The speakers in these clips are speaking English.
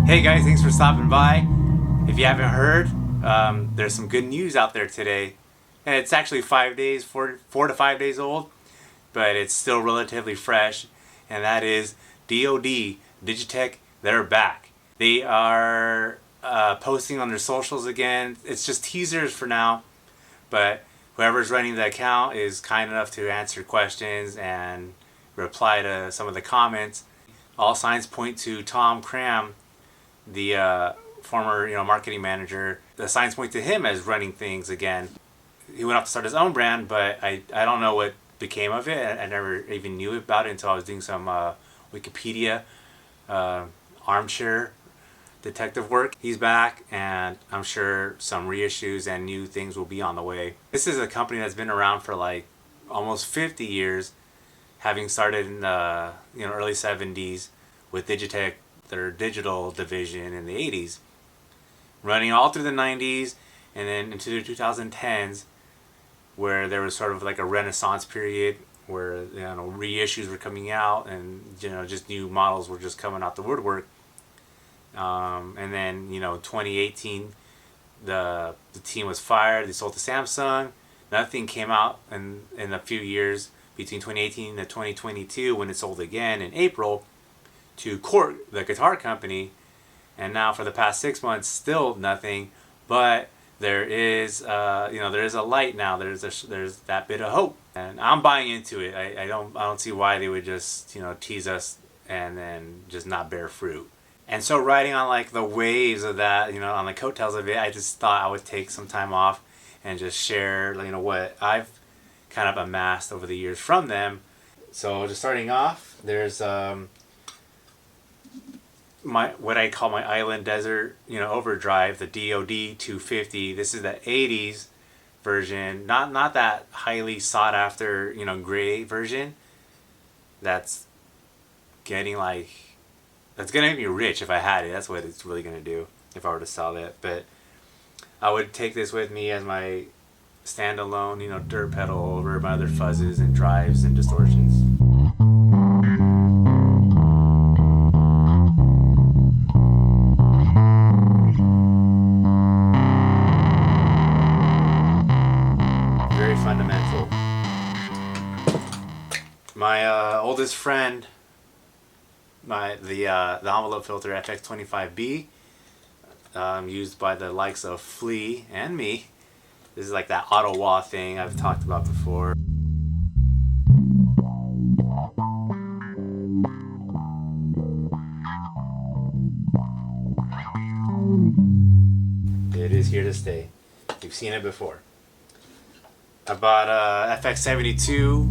Hey guys, thanks for stopping by. If you haven't heard, there's some good news out there today. And it's actually 5 days, 4 to 5 days old, but it's still relatively fresh. And that is DOD Digitech, they're back. They are posting on their socials again. It's just teasers for now, but whoever's running the account is kind enough to answer questions and reply to some of the comments. All signs point to Tom Cram, the former marketing manager. The signs point to him as running things again. He went off to start his own brand, but I don't know what became of it. I never even knew about it until I was doing some Wikipedia armchair detective work. He's back, and I'm sure some reissues and new things will be on the way. This is a company that's been around for like almost 50 years, having started in the early 70s with Digitech, their digital division in the 80s, running all through the 90s and then into the 2010s, where there was sort of like a renaissance period where reissues were coming out and just new models were just coming out the woodwork. And then 2018, the team was fired. They sold to Samsung. Nothing came out in a few years between 2018 and 2022 when it sold again in April to Korg, the guitar company. And now for the past 6 months, still nothing. But there is there is a light now. There's that bit of hope, and I'm buying into it. I don't see why they would just tease us and then just not bear fruit. And so riding on like the waves of that, on the coattails of it, I just thought I would take some time off and just share what I've kind of amassed over the years from them. So just starting off, there's what I call my Island Desert overdrive, the DOD 250. This is the 80s version, not that highly sought after gray version. That's gonna make me rich if I had it. That's what it's really gonna do if I were to sell it. But I would take this with me as my standalone dirt pedal over my other fuzzes and drives and distortions. Very fundamental. My oldest friend, the envelope filter FX25B, used by the likes of Flea and me. This is like that auto wah thing I've talked about before. It is here to stay. You've seen it before. I bought a FX72.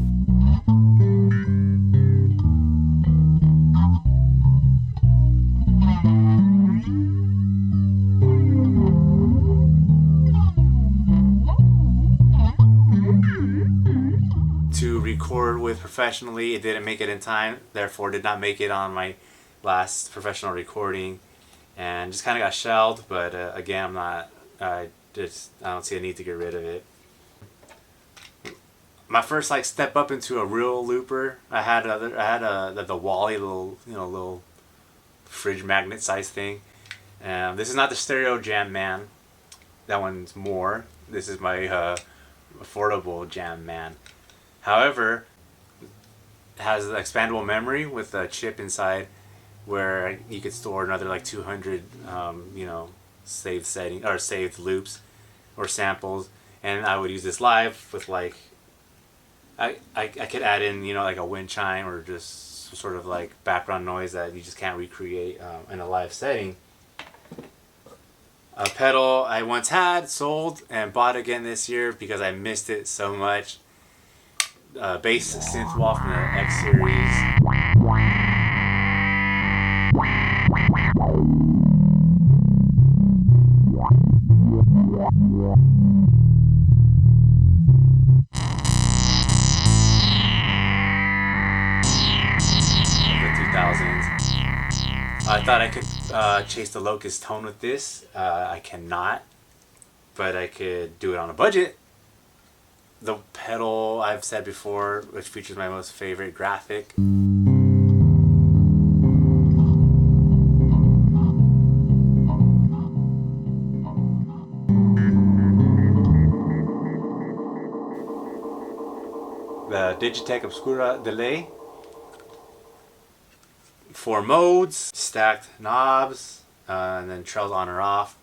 To record with professionally. It didn't make it in time, therefore did not make it on my last professional recording, and just kind of got shelled. But again, I don't see a need to get rid of it. My first step up into a real looper, I had the Wally little fridge magnet size thing. This is not the Stereo Jam Man. That one's more. This is my affordable Jam Man. However, it has an expandable memory with a chip inside where you could store another 200 saved setting or saved loops or samples, and I would use this live with I could add in a wind chime or just sort of background noise that you just can't recreate in a live setting. A pedal I once had, sold, and bought again this year because I missed it so much. Bass synth wall from the X series. The 2000s. I thought I could chase the locust tone with this. I cannot, but I could do it on a budget. The pedal I've said before, which features my most favorite graphic. Digitech Obscura delay. 4 modes, stacked knobs, and then trails on or off,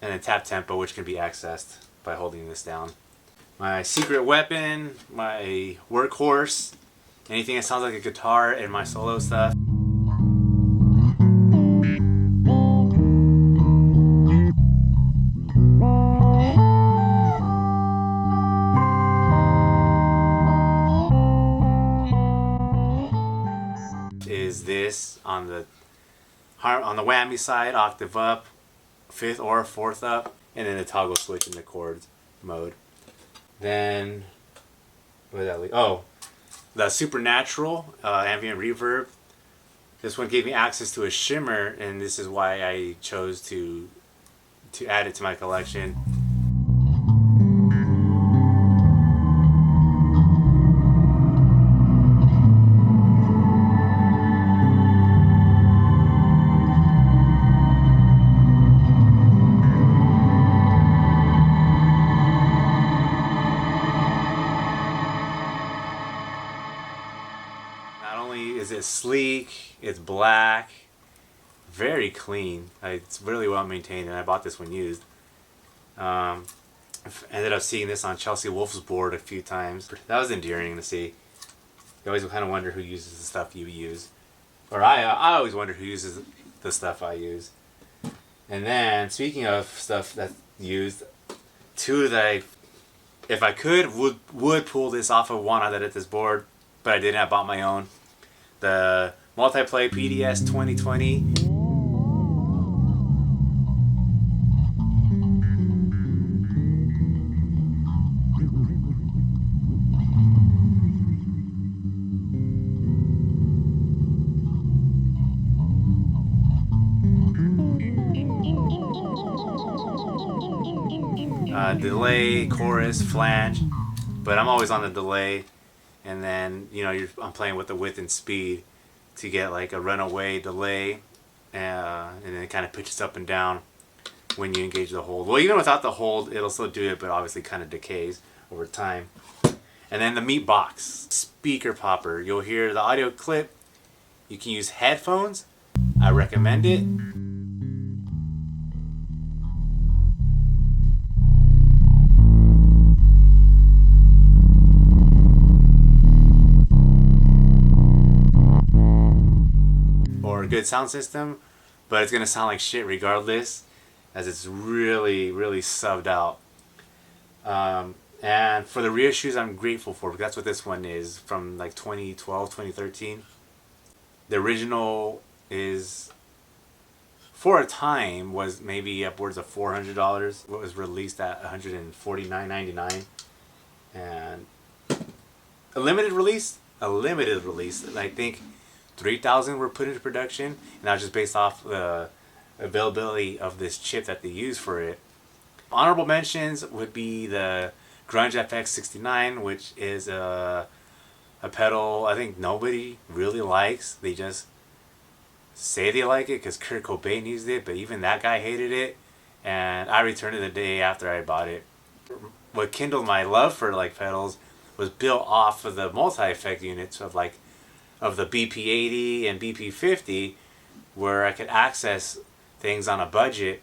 and then tap tempo, which can be accessed by holding this down. My secret weapon, my workhorse, anything that sounds like a guitar in my solo stuff. Is this on the whammy side, octave up, 5th or 4th up, and then the toggle switch in the chords mode. Then what did that leave? Oh, the Supernatural ambient reverb. This one gave me access to a shimmer, and this is why I chose to add it to my collection. Not only is it sleek, it's black, very clean. It's really well maintained, and I bought this one used. Ended up seeing this on Chelsea Wolf's board a few times. That was endearing to see. You always kind of wonder who uses the stuff you use. Or I always wonder who uses the stuff I use. And then, speaking of stuff that's used, two that if I could, would pull this off of one I did at this board, but I didn't. I bought my own. The Multiplay PDS 2020. Delay, chorus, flange, but I'm always on the delay, and then I'm playing with the width and speed to get like a runaway delay, and then it kind of pitches up and down when you engage the hold. Well, even without the hold, it'll still do it, but obviously kind of decays over time. And then the meat box speaker popper. You'll hear the audio clip. You can use headphones. I recommend it. Or a good sound system, but it's gonna sound like shit regardless, as it's really, really subbed out. And for the reissues, I'm grateful for, because that's what this one is, from like 2012, 2013. The original is, for a time, was maybe upwards of $400. What was released at $149.99, and a limited release. And I think 3,000 were put into production, and that was just based off the availability of this chip that they use for it. Honorable mentions would be the Grunge FX69, which is a pedal I think nobody really likes. They just say they like it because Kurt Cobain used it, but even that guy hated it, and I returned it the day after I bought it. What kindled my love for like pedals was built off of the multi-effect units of the BP80 and BP50, where I could access things on a budget,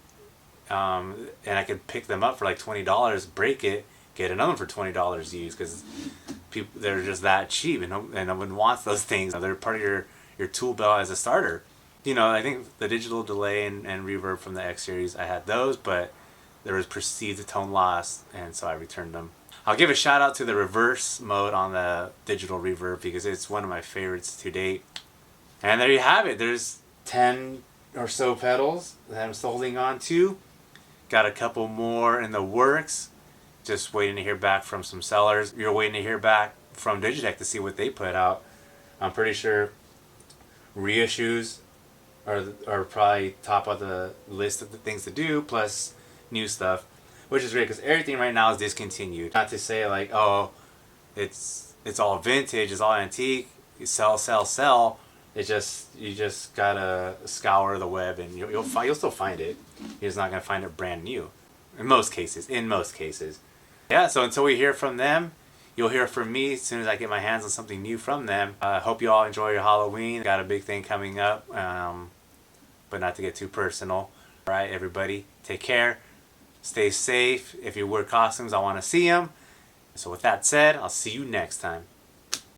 and I could pick them up for like $20, break it, get another one for $20 used, because they're just that cheap, and no one wants those things. They're part of your tool belt as a starter. I think the digital delay and reverb from the X series, I had those, but there was perceived tone loss, and so I returned them. I'll give a shout out to the reverse mode on the digital reverb, because it's one of my favorites to date. And there you have it. There's 10 or so pedals that I'm still holding on to. Got a couple more in the works. Just waiting to hear back from some sellers. You're waiting to hear back from Digitech to see what they put out. I'm pretty sure reissues are probably top of the list of the things to do, plus new stuff, which is great because everything right now is discontinued. Not to say like, oh, it's all vintage, it's all antique, you sell. You just gotta scour the web, and you'll still find it. You're just not gonna find it brand new. In most cases. Yeah, so until we hear from them, You'll hear from me as soon as I get my hands on something new from them. I hope you all enjoy your Halloween. Got a big thing coming up, but not to get too personal. All right, everybody, take care. Stay safe. If you wear costumes, I want to see them. So with that said, I'll see you next time.